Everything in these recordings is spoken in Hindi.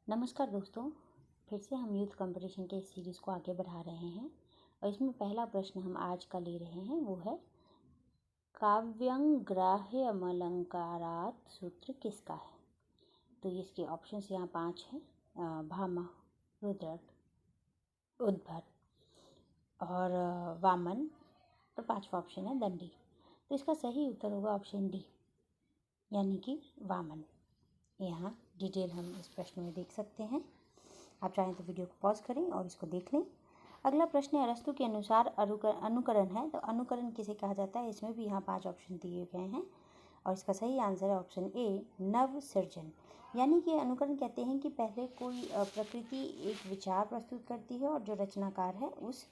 नमस्कार दोस्तों, फिर से हम यूथ कंपटीशन के इस सीरीज़ को आगे बढ़ा रहे हैं और इसमें पहला प्रश्न हम आज का ले रहे हैं वो है काव्यं ग्राह्यमलंकारात् सूत्र किसका है। तो इसके ऑप्शंस यहाँ 5 हैं। भामा, रुद्रट, उद्भट और वामन और 5वां ऑप्शन है दंडी। तो इसका सही उत्तर होगा ऑप्शन डी यानी कि वामन। यहाँ डिटेल हम इस प्रश्न में देख सकते हैं। आप चाहें तो वीडियो को पॉज करें और इसको देख लें। अगला प्रश्न अरस्तु के अनुसार अनुकरण है। तो अनुकरण किसे कहा जाता है, इसमें भी यहाँ 5 ऑप्शन दिए गए हैं और इसका सही आंसर है ऑप्शन ए नव सृजन। यानी कि अनुकरण कहते हैं कि पहले कोई प्रकृति एक विचार प्रस्तुत करती है और जो रचनाकार है उस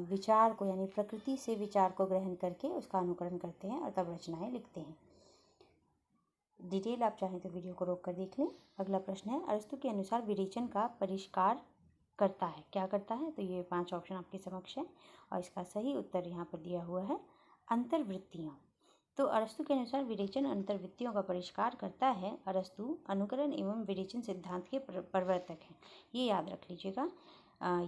विचार को यानी प्रकृति से विचार को ग्रहण करके उसका अनुकरण करते हैं और तब रचनाएं लिखते हैं। डिटेल आप चाहें तो वीडियो को रोक कर देख लें। अगला प्रश्न है अरस्तु के अनुसार विरेचन का परिष्कार करता है, क्या करता है। तो ये 5 ऑप्शन आपके समक्ष है और इसका सही उत्तर यहाँ पर दिया हुआ है अंतर्वृत्तियाँ। तो अरस्तु के अनुसार विरेचन अंतर्वृत्तियों का परिष्कार करता है। अरस्तु अनुकरण एवं विरेचन सिद्धांत के प्रवर्तक हैं, ये याद रख लीजिएगा।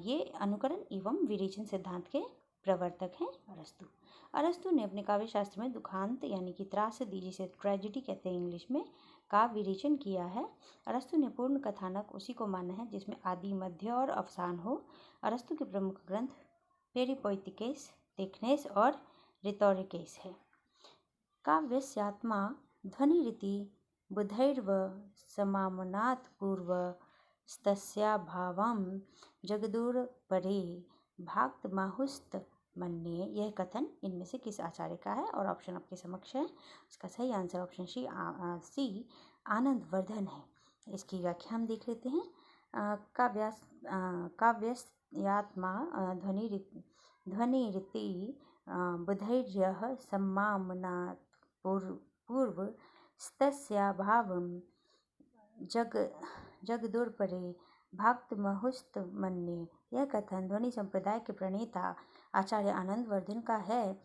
ये अनुकरण एवं विरेचन सिद्धांत के प्रवर्तक हैं अरस्तु। अरस्तु ने अपने काव्य शास्त्र में दुखांत यानी कि त्रासदी, जिसे ट्रेजेडी कहते हैं इंग्लिश में, का विरेचन किया है। अरस्तु ने पूर्ण कथानक उसी को माना है जिसमें आदि, मध्य और अवसान हो। अरस्तु के प्रमुख ग्रंथ पेरिपोइटिकेस, टेक्नेस और रिटोरिकेस है। काव्यस्यात्मा ध्वनिरिति बुधैर्व समामनात् पूर्वस्तस्याभावं जगदुर्परे भाक्तमाहुस्त मन्ये। यह कथन इनमें से किस आचार्य का है और ऑप्शन आपके समक्ष है। इसका सही आंसर ऑप्शन सी आनंदवर्धन है। इसकी व्याख्या हम देख लेते हैं। काव्यस्यात्मा ध्वनिरिति बुधैर्यः सम्मामनात् पूर्वस्तस्याभावं जगदुर्परे भाक्तमहुस्त मन्ये। यह कथन ध्वनि संप्रदाय के प्रणेता आचार्य आनंदवर्धन का है।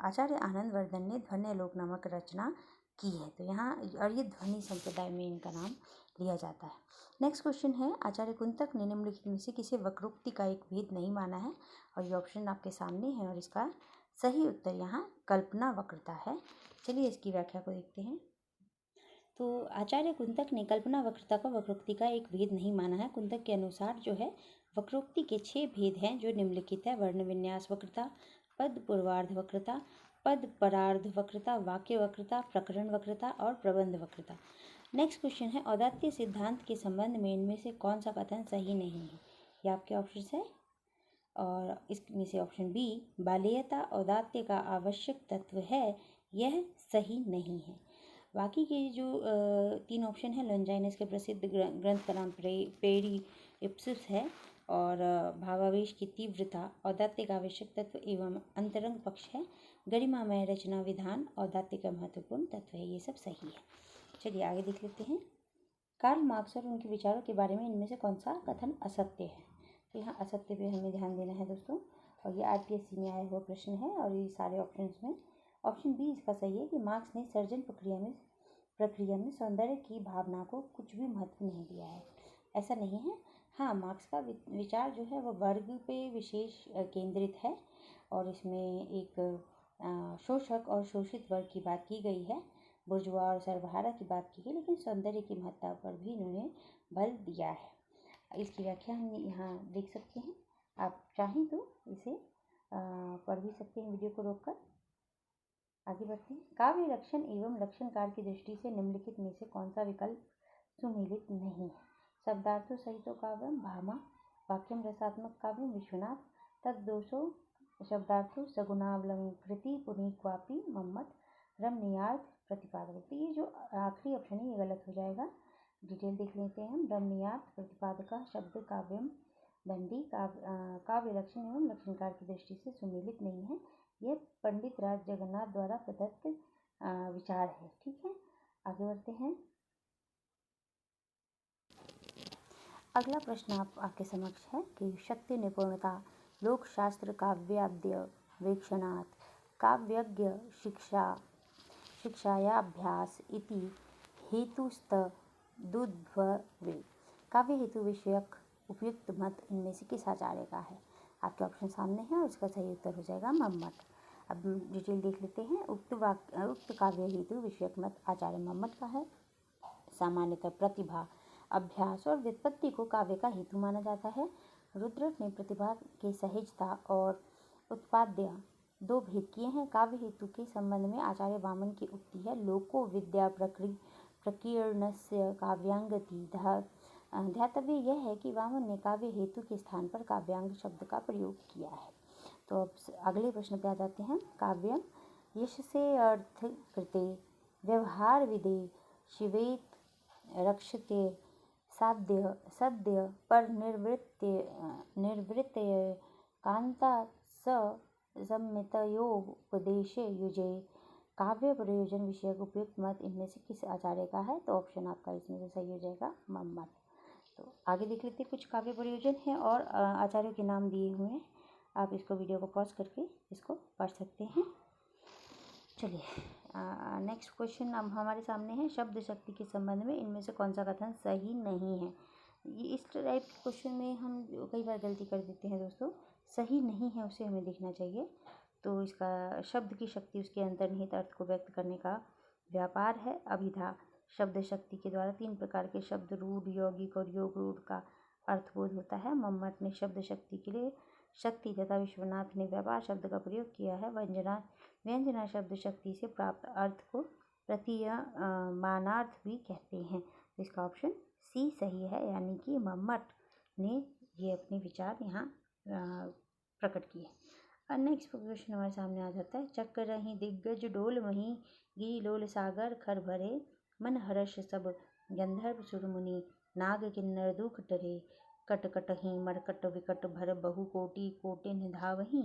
आचार्य आनंदवर्धन ने ध्वन्यालोक नामक रचना की है। तो यहाँ और ये ध्वनि संप्रदाय में इनका नाम लिया जाता है। नेक्स्ट क्वेश्चन है आचार्य कुंतक ने निम्नलिखित में से किसे वक्रोक्ति का एक भेद नहीं माना है। और ये ऑप्शन आपके सामने है और इसका सही उत्तर यहाँ कल्पना वक्रता है। चलिए इसकी व्याख्या को देखते हैं। तो आचार्य कुंतक ने कल्पना वक्रता को वक्रोक्ति का एक भेद नहीं माना है। कुंतक के अनुसार जो है वक्रोक्ति के 6 भेद हैं जो निम्नलिखित है। वर्ण विन्यास वक्रता, पद पूर्वार्ध वक्रता, पद परार्ध वक्रता, वाक्य वक्रता, प्रकरण वक्रता और प्रबंध वक्रता। नेक्स्ट क्वेश्चन है औदात्य सिद्धांत के संबंध में इनमें से कौन सा कथन सही नहीं है। ये आपके ऑप्शन है और इसमें से ऑप्शन बी बालेयता औदात्य का आवश्यक तत्व है, यह सही नहीं है। बाकी के जो 3 ऑप्शन है लॉन्जाइनस के प्रसिद्ध ग्रंथ का नाम पेरिप्सिस है और भावावेश की तीव्रता औदात्य का आवश्यक तत्व एवं अंतरंग पक्ष है। गरिमामय रचना विधान औदात्य का महत्वपूर्ण तत्व है। ये सब सही है। चलिए आगे देख लेते हैं। कार्ल मार्क्स और उनके विचारों के बारे में इनमें से कौन सा कथन असत्य है। तो यहाँ असत्य पे हमें ध्यान देना है दोस्तों और ये RPSC में आया हुआ प्रश्न है और ये सारे ऑप्शंस में ऑप्शन बी इसका सही है कि मार्क्स ने सर्जन प्रक्रिया में सौंदर्य की भावना को कुछ भी महत्व नहीं दिया है। ऐसा नहीं है। हाँ, मार्क्स का विचार जो है वह वर्ग पे विशेष केंद्रित है और इसमें एक शोषक और शोषित वर्ग की बात की गई है, बुर्जुआ और सर्वहारा की बात की गई, लेकिन सौंदर्य की महत्ता पर भी इन्होंने बल दिया है। इसकी व्याख्या हम यहाँ देख सकते हैं। आप चाहें तो इसे पढ़ भी सकते हैं वीडियो को रोककर। आगे बढ़ते हैं। काव्य लक्षण एवं लक्षणकार की दृष्टि से निम्नलिखित में से कौन सा विकल्प सुमेलित नहीं है। शब्दार्थो सहितो काव्यम भामा, वाक्यम रसात्मक काव्यम विश्वनाथ, तद्दोषो शब्दार्थो सगुणावलंकृति पुनीक्वापि मम्मट, रमणीयार्थ प्रतिपादक। तो ये जो आखिरी ऑप्शन है ये गलत हो जाएगा। डिटेल देख लेते हैं हम। रमणीयार्थ प्रतिपादक शब्द काव्यम दंडी काव्य लक्षण एवं लक्षणकार की दृष्टि से सुमेलित नहीं है। यह पंडित राज जगन्नाथ द्वारा प्रदत्त विचार है। ठीक है, आगे बढ़ते हैं। अगला प्रश्न आपके समक्ष है कि शक्ति निपुणता लोक शास्त्र काव्याद्य वेक्षणात् काव्यज्ञ शिक्षायाभ्यास इति हेतुस्तदुद्भवे। काव्य हेतु विषयक उपयुक्त मत इनमें से किस आचार्य का है? आपके ऑप्शन सामने है और इसका सही उत्तर हो जाएगा मम्मट। अब डिटेल देख लेते हैं। उक्त काव्य हेतु विषयक मत आचार्य मम्मट का है। सामान्यतः प्रतिभा, अभ्यास और व्युत्पत्ति को काव्य का हेतु माना जाता है। रुद्रट ने प्रतिभा के सहजता और उत्पाद्य दो भेद किए हैं। काव्य हेतु के संबंध में आचार्य वामन की उक्ति है, लोको विद्या प्रकीर्णस्य काव्यांगति। ध्यातव्य यह है कि वामन ने काव्य हेतु के स्थान पर काव्यांग शब्द का प्रयोग किया है। तो अब अगले प्रश्न पे आ जाते हैं। काव्यम यशसे अर्थ कृते व्यवहार विदे शिवेत रक्षते साध्य सद्य पर निर्वृत्य कांता सम्मितयोपदेशे युजे। काव्य प्रयोजन विषयक उपयुक्त मत इनमें से किस आचार्य का है? तो ऑप्शन आपका इसमें से सही हो जाएगा मम्मट। तो आगे देख लेते हैं। कुछ काव्य प्रयोजन हैं और आचार्यों के नाम दिए हुए हैं। आप इसको वीडियो को पॉज करके इसको पढ़ सकते हैं। चलिए नेक्स्ट क्वेश्चन अब हमारे सामने है। शब्द शक्ति के संबंध में इनमें से कौन सा कथन सही नहीं है? ये इस टाइप के क्वेश्चन में हम कई बार गलती कर देते हैं दोस्तों। सही नहीं है उसे हमें देखना चाहिए। तो इसका शब्द की शक्ति उसके अंतर्निहित अर्थ को व्यक्त करने का व्यापार है। अभिधा शब्द शक्ति के द्वारा 3 प्रकार के शब्द रूढ़, यौगिक और योग रूढ़ का अर्थबोध होता है। मम्मट ने शब्द शक्ति के लिए शक्ति तथा विश्वनाथ ने व्यापार शब्द का प्रयोग किया है। व्यंजना शब्द शक्ति से प्राप्त अर्थ को प्रतीयमानार्थ भी कहते हैं। इसका ऑप्शन सी सही है, यानी कि मम्मट ने ये अपने विचार यहाँ प्रकट किए। नेक्स्ट क्वेश्चन हमारे सामने आ जाता है। चक्र रही दिग्गज डोल मही गी लोल सागर खर भरे मन हर्ष सब गंधर्व सुर मुनि नाग किन्नर दुख डरे कट कटहि मरकट विकट भर बहु कोटि कोटिन धावहि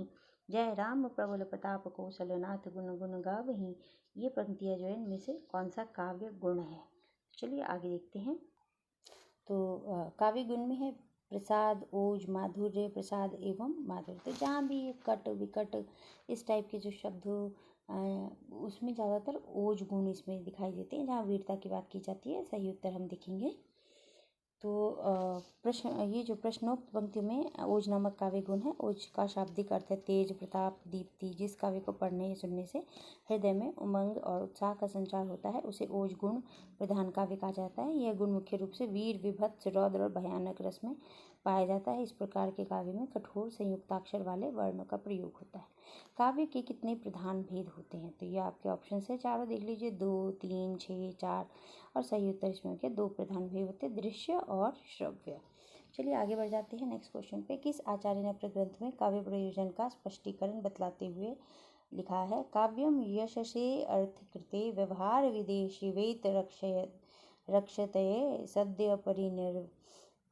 जय राम प्रबल प्रताप कौशलनाथ गुण गुण गावहि। ये पंक्तियाँ जो है इनमें से कौन सा काव्य गुण है? चलिए आगे देखते हैं। तो काव्य गुण में है प्रसाद, ओज, माधुर्य, प्रसाद एवं माधुर्य। तो जहाँ भी कट विकट इस टाइप के जो शब्द उसमें ज़्यादातर ओज गुण इसमें दिखाई देते हैं। जहाँ वीरता की बात की जाती है सही उत्तर हम देखेंगे। तो ये जो प्रश्नोक्त पंक्ति में ओज नामक काव्य गुण है। ओज का शाब्दिक अर्थ है तेज, प्रताप, दीप्ति। जिस काव्य को पढ़ने या सुनने से हृदय में उमंग और उत्साह का संचार होता है उसे ओज गुण प्रधान काव्य कहा जाता है। यह गुण मुख्य रूप से वीर, विभत्स, रौद्र और भयानक रस में पाया जाता है। इस प्रकार के काव्य में कठोर संयुक्ताक्षर वाले वर्णों का प्रयोग होता है। काव्य के कितने प्रधान भेद होते हैं? तो ये आपके ऑप्शन है चारों देख लीजिए, 2, 3, 6, 4 और सही उत्तर इसमें के 2 प्रधान भेद होते हैं, दृश्य और श्रव्य। चलिए आगे बढ़ जाते हैं नेक्स्ट क्वेश्चन पे। किस आचार्य ने अपने ग्रंथ में काव्य प्रयोजन का स्पष्टीकरण बतलाते हुए लिखा है? काव्यम यशसे अर्थ कृते व्यवहार विदेशी वेत रक्षतये सद्य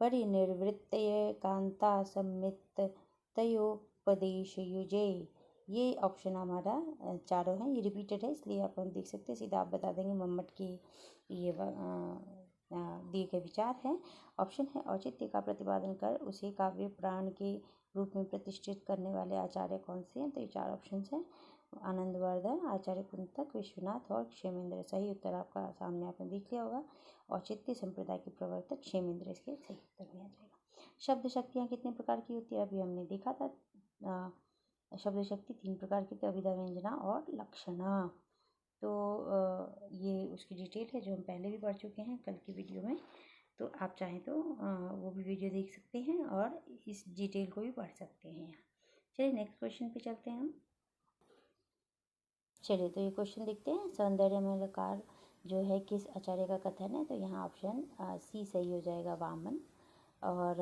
परिनिर्वृत्तये कांता सम्मितयोपदेश युजे। ये ऑप्शन हमारा चारों हैं। ये रिपीटेड है इसलिए आप हम देख सकते हैं। सीधा आप बता देंगे मम्मट की ये दिए गए विचार हैं। ऑप्शन है औचित्य का प्रतिपादन कर उसे काव्य प्राण के रूप में प्रतिष्ठित करने वाले आचार्य कौन से हैं? तो ये 4 ऑप्शन हैं। आनंदवर्धन, आचार्य कुंतक, विश्वनाथ और क्षेमेंद्र। सही उत्तर आपका सामने आपने देख लिया होगा। औचित्य संप्रदाय के प्रवर्तक क्षेमेंद्र इसके सही उत्तर में आ जाएगा। शब्द शक्तियाँ कितने प्रकार की होती है? अभी हमने देखा था। शब्द शक्ति 3 प्रकार की, अभिधा, व्यंजना और लक्षणा। तो ये उसकी डिटेल है जो हम पहले भी पढ़ चुके हैं कल की वीडियो में। तो आप चाहें तो वो भी वीडियो देख सकते हैं और इस डिटेल को भी पढ़ सकते हैं। चलिए नेक्स्ट क्वेश्चन पे चलते हैं हम। चलिए तो ये क्वेश्चन देखते हैं। सौंदर्यमलकार जो है किस आचार्य का कथन है? तो यहाँ ऑप्शन सी सही हो जाएगा, वामन। और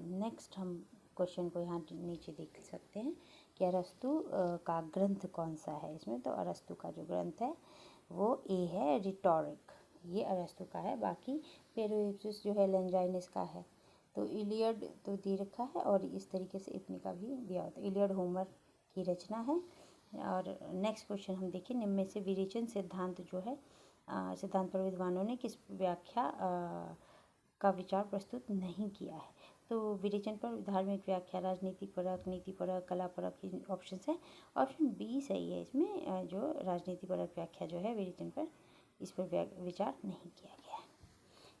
नेक्स्ट हम क्वेश्चन को यहाँ नीचे देख सकते हैं कि अरस्तु का ग्रंथ कौन सा है इसमें? तो अरस्तु का जो ग्रंथ है वो ए है, रिटोरिक। ये अरस्तु का है। बाकी पेरोइप्सिस जो है लेंजाइनस का है। तो इलियड तो दे रखा है और इस तरीके से इतने का भी दिया होता है। इलियड होमर की रचना है। और नेक्स्ट क्वेश्चन हम देखें। निम्न में से विरेचन सिद्धांत जो है सिद्धांत पर विद्वानों ने किस व्याख्या का विचार प्रस्तुत नहीं किया है? तो विरेचन पर धार्मिक व्याख्या, राजनीतिक परक, नीति परक, कला परक की ऑप्शन है। ऑप्शन बी सही है इसमें। जो राजनीति परक व्याख्या जो है विरेचन पर, इस पर विचार नहीं किया गया है।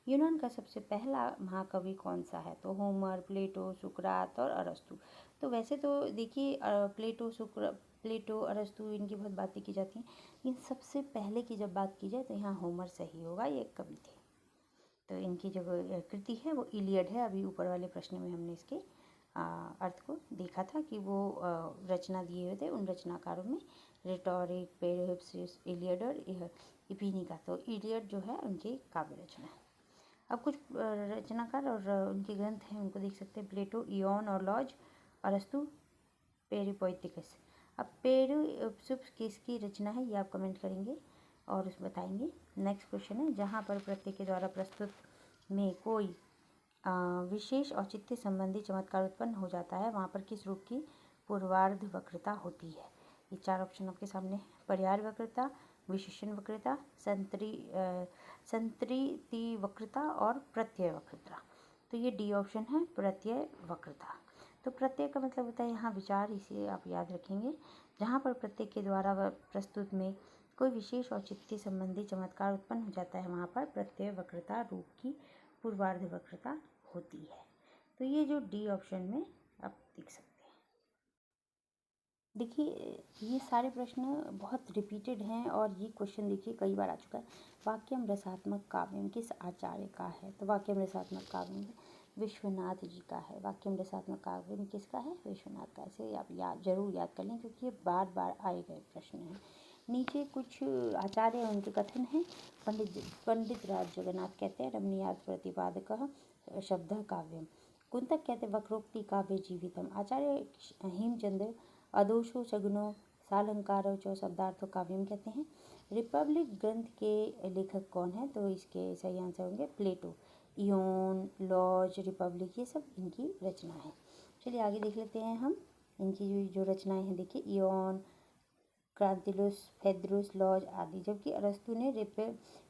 यूनान का सबसे पहला महाकवि कौन सा है? तो होमर, प्लेटो, सुकरात और अरस्तु। तो वैसे तो देखिए प्लेटो, अरस्तु इनकी बहुत बातें की जाती हैं, लेकिन सबसे पहले की जब बात की जाए तो यहाँ होमर सही होगा, ये एक कवि थे। तो इनकी जो कृति है वो इलियड है। अभी ऊपर वाले प्रश्न में हमने इसके अर्थ को देखा था कि वो रचना दिए हुए थे उन रचनाकारों में रेटोरिक, पेरिप्लस, इलियड और इपीनिका। तो इलियड जो है उनकी काव्य रचना है। अब कुछ रचनाकार और उनके ग्रंथ हैं, उनको देख सकते हैं। प्लेटो, इयोन और लॉज, अरस्तु, पेरिपोइटिकस। अब पेरिप्लस किसकी रचना है ये आप कमेंट करेंगे और उस बताएंगे। नेक्स्ट क्वेश्चन है, जहाँ पर प्रत्यय के द्वारा प्रस्तुत में कोई विशेष औचित्य संबंधी चमत्कार उत्पन्न हो जाता है, वहाँ पर किस रूप की पूर्वार्ध वक्रता होती है? ये 4 ऑप्शन आपके सामने है। पर्याय वक्रता, विशेषण वक्रता, संतृप्ति वक्रता और प्रत्यय वक्रता। तो ये डी ऑप्शन है, प्रत्यय वक्रता। तो प्रत्यय का मतलब होता है यहाँ विचार, इसे आप याद रखेंगे। जहाँ पर प्रत्यय के द्वारा प्रस्तुत में कोई विशेष औचित्य संबंधी चमत्कार उत्पन्न हो जाता है, वहाँ पर प्रत्यय वक्रता रूप की पूर्वार्ध वक्रता होती है। तो ये जो डी ऑप्शन में आप देख सकते हैं। देखिए ये सारे प्रश्न बहुत रिपीटेड हैं और ये क्वेश्चन देखिए कई बार आ चुका है। वाक्यम रसात्मक काव्यम किस आचार्य का है? तो वाक्यम रसात्मक काव्यम विश्वनाथ जी का है। वाक्यम रसात्मक काव्यम किसका है? विश्वनाथ का। इसे आप जरूर याद कर लें क्योंकि ये बार बार आए गए प्रश्न हैं। नीचे कुछ आचार्य उनके कथन हैं। पंडित राज जगन्नाथ कहते हैं रमणीयार्थ प्रतिपादक शब्द काव्यम। कुंतक कहते वक्रोक्ति काव्य जीवितम। आचार्य हेमचंद्र अदोषो सगुनो सालंकारो च शब्दार्थो काव्यम कहते हैं। रिपब्लिक ग्रंथ के लेखक कौन है? तो इसके सही आंसर होंगे प्लेटो। इयोन, लॉज, रिपब्लिक ये सब इनकी रचना है। चलिए आगे देख लेते हैं हम इनकी जो रचनाएं हैं। देखिए इयोन, क्रांतिलुस, फेदरुस, लॉज आदि। जबकि अरस्तु ने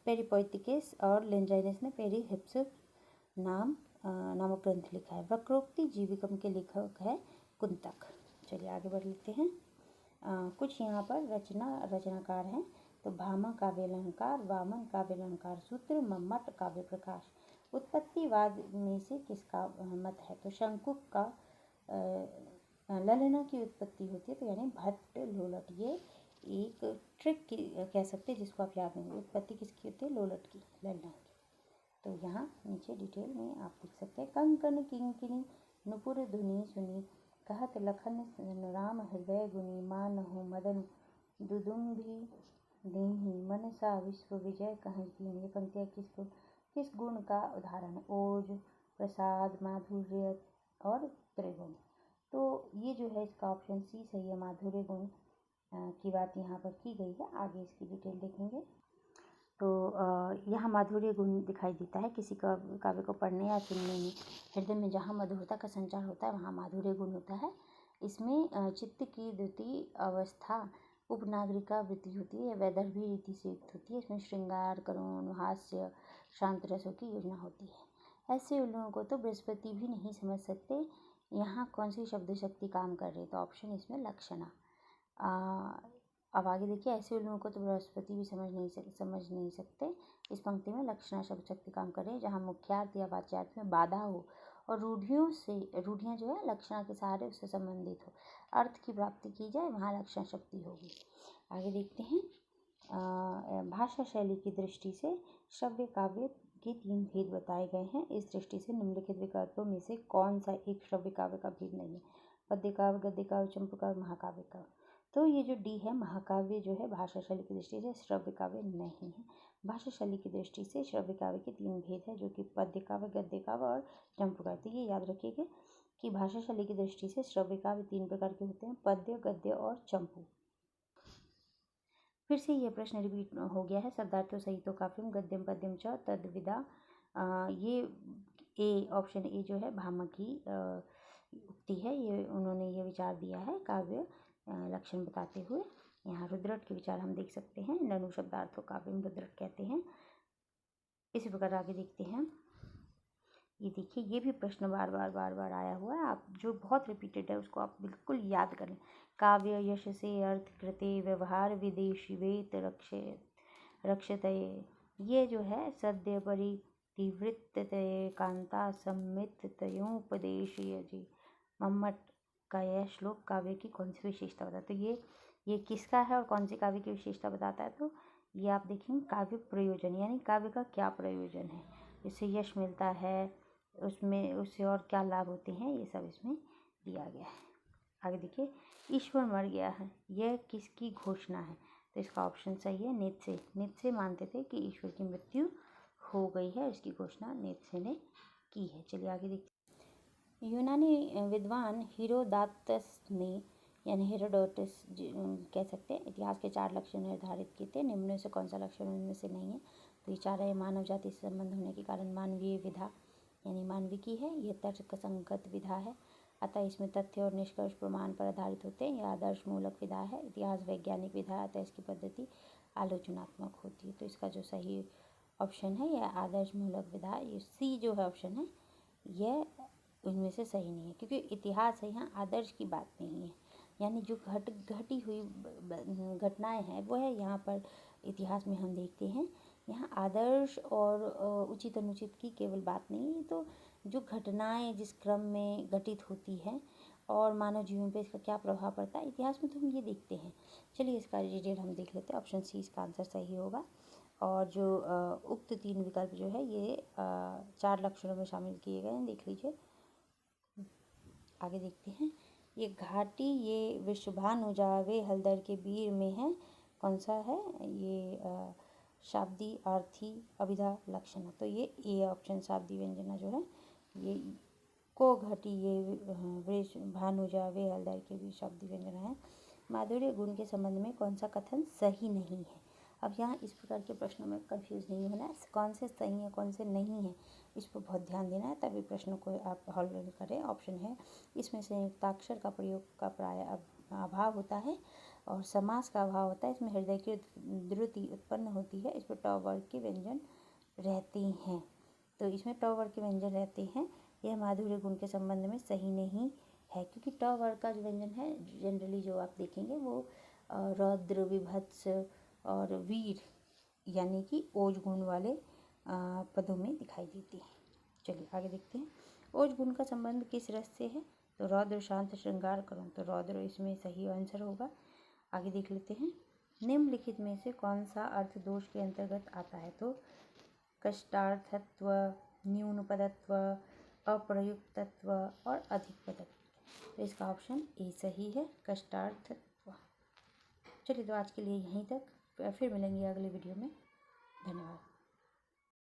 पेरिपोइटिकस और लेंजाइनस ने पेरिहिप्स नामक ग्रंथ लिखा है। वक्रोक्ति जीविकम के लेखक है कुंतक। चलिए आगे बढ़ लेते हैं। कुछ यहाँ पर रचनाकार हैं। तो भामा काव्यालंकार, वामन काव्यालंकार सूत्र, मम्मट काव्य प्रकाश। उत्पत्तिवाद में से किसका मत है? तो शंकुक का ललना की उत्पत्ति होती है, तो यानी भट्ट लोलट। ये एक ट्रिक कह सकते हैं जिसको आप याद नहीं। उत्पत्ति किसकी होती है? लोलट की, ललना की। तो यहाँ नीचे डिटेल में आप देख सकते हैं। कंकन किंकिनी नुपुर धुनि सुनी, कहत लखन राम हृदय गुनी, मानहु मदन दुदुम्भी दीन्ही, मनसा विश्व विजय कहीं कीन। ये पंक्तियाँ किस गुण का उदाहरण है? ओज, प्रसाद, माधुर्य और त्रिगुण। तो ये जो है इसका ऑप्शन सी सही है, माधुर्य गुण की बात यहाँ पर की गई है। आगे इसकी डिटेल देखेंगे। तो यहाँ माधुर्य गुण दिखाई देता है किसी काव्य को पढ़ने या सुनने में। हृदय में जहाँ मधुरता का संचार होता है वहाँ माधुर्य गुण होता है। इसमें चित्त की द्वितीय अवस्था उपनागरिका वृत्ति होती है, वैदर्भी रीति से युक्त होती है। इसमें श्रृंगार, करुण, हास्य, शांत रसों की योजना होती है। ऐसे लोगों को तो बृहस्पति भी नहीं समझ सकते। यहाँ कौन सी शब्द शक्ति काम कर रही है? तो ऑप्शन इसमें लक्षणा। अब आगे देखिए, ऐसे लोगों को तो बृहस्पति भी समझ नहीं सकते। इस पंक्ति में लक्षणा शब्द शक्ति काम कर रहे हैं। जहाँ मुख्यार्थ या वाच्यार्थ में बाधा हो और रूढ़ियाँ जो है लक्षणा के सहारे उससे संबंधित हो, अर्थ की प्राप्ति की जाए, वहाँ लक्षणा शक्ति होगी। आगे देखते हैं। भाषा शैली की दृष्टि से श्रव्य काव्य के 3 भेद बताए गए हैं। इस दृष्टि से निम्नलिखित विकल्पों में से कौन सा एक श्रव्य काव्य का भेद नहीं है? पद्य काव्य, गद्य काव्य, चंपू काव्य, महाकाव्य काव्य। तो ये जो डी है, महाकाव्य जो है भाषा शैली की दृष्टि से श्रव्य काव्य नहीं है। भाषा शैली की दृष्टि से श्रव्य काव्य के 3 भेद है, जो कि पद्य काव्य, गद्य काव्य और चंपू काव्य। तो ये याद रखिएगा कि भाषा शैली की दृष्टि से श्रव्य काव्य 3 प्रकार के होते हैं, पद्य, गद्य और चंपू। फिर से ये प्रश्न रिपीट हो गया है। शब्दार्थों सहितो काव्यम गद्यम पद्यम च तद्विदा। ये ए ऑप्शन ए जो है भामा की उक्ति है। ये उन्होंने ये विचार दिया है काव्य लक्षण बताते हुए। यहाँ रुद्रट के विचार हम देख सकते हैं। ननु शब्दार्थों काव्यम रुद्रट कहते हैं। इसी प्रकार आगे देखते हैं। ये देखिए, ये भी प्रश्न बार बार आया हुआ है। आप जो बहुत रिपीटेड है उसको आप बिल्कुल याद करें। काव्य यश से अर्थ कृते व्यवहार विदेशी वेत रक्षतये। ये जो है सद्य इवृत्तते कांता सम्मित तयोपदेशीय जी। मम्मट का यह श्लोक काव्य की कौन सी विशेषता बताता है? तो ये किसका है और कौन सी काव्य की विशेषता बताता है? तो ये आप देखेंगे काव्य प्रयोजन, यानी काव्य का क्या प्रयोजन है, इससे यश मिलता है, उसमें उससे और क्या लाभ होते हैं, ये सब इसमें दिया गया है। आगे देखिए, ईश्वर मर गया है, यह किसकी घोषणा है? तो इसका ऑप्शन सही है नीत्शे। नीत्शे मानते थे कि ईश्वर की मृत्यु हो गई है, इसकी घोषणा नीत्शे ने की है। चलिए आगे देखते हैं। यूनानी विद्वान हीरोदातस ने, यानी हेरोडोटस कह सकते हैं, इतिहास के 4 लक्षण निर्धारित किए थे। निम्न में से कौन सा लक्षण उनमें से नहीं है? तो ये 4 है। मानव जाति से संबंध होने के कारण मानवीय विधा, यानी मानविकी है। ये तर्क संगत विधा है, अतः इसमें तथ्य और निष्कर्ष प्रमाण पर आधारित होते हैं। यह आदर्श मूलक विधा है। इतिहास वैज्ञानिक विधा है, अतः इसकी पद्धति आलोचनात्मक होती है। तो इसका जो सही ऑप्शन है यह आदर्श मूलक विधा। ये सी जो है ऑप्शन है, यह उनमें से सही नहीं है, क्योंकि इतिहास है, यहाँ आदर्श की बात नहीं है। यानी जो घटी हुई घटनाएं हैं वो है यहाँ पर इतिहास में हम देखते हैं। यहाँ आदर्श और उचित अनुचित की केवल बात नहीं है, तो जो घटनाएं जिस क्रम में घटित होती हैं और मानव जीवन पे इसका क्या प्रभाव पड़ता है, इतिहास में तो हम ये देखते हैं। चलिए इसका डिटेल हम देख लेते हैं। ऑप्शन सी इसका आंसर सही होगा। और जो उक्त 3 विकल्प जो है ये 4 लक्षणों में शामिल किए गए हैं, देख लीजिए। आगे देखते हैं। ये घाटी ये विश्वभानु जावे हलदर के बीर में है, कौन सा है? ये शाब्दी अर्थी अभिधा लक्षण। तो ये ए ऑप्शन शाब्दी व्यंजना जो है ये को घटी ये वृषभानु जावे हलदर के बीर शाब्दी व्यंजना है। माधुर्य गुण के संबंध में कौन सा कथन सही नहीं है? अब यहाँ इस प्रकार के प्रश्नों में कंफ्यूज नहीं होना है, कौन से सही है कौन से नहीं है, इस पर बहुत ध्यान देना है, तभी प्रश्नों को आप हल करें। ऑप्शन है इसमें संयुक्ताक्षर का प्रयोग का प्राय अभाव होता है और समास का अभाव होता है। इसमें हृदय की द्रुति उत्पन्न होती है। इस पर ट वर्ग के व्यंजन रहते हैं, तो इसमें ट वर्ग के व्यंजन रहते हैं। यह माधुर्य गुण के संबंध में सही नहीं है, क्योंकि ट वर्ग का जो व्यंजन है जनरली जो आप देखेंगे वो रौद्र विभत्स और वीर यानी कि ओज गुण वाले पदों में दिखाई देती है। चलिए आगे देखते हैं। ओज गुण का संबंध किस रस से है? तो रौद्र शांत श्रृंगार करो, तो रौद्र इसमें सही आंसर होगा। आगे देख लेते हैं। निम्नलिखित में से कौन सा अर्थ दोष के अंतर्गत आता है? तो कष्टार्थत्व, न्यून पदत्व, अप्रयुक्तत्व और अधिक पदत्व। तो इसका ऑप्शन ए सही है, कष्टार्थत्व। चलिए तो आज के लिए यहीं तक, फिर मिलेंगे अगले वीडियो में। धन्यवाद।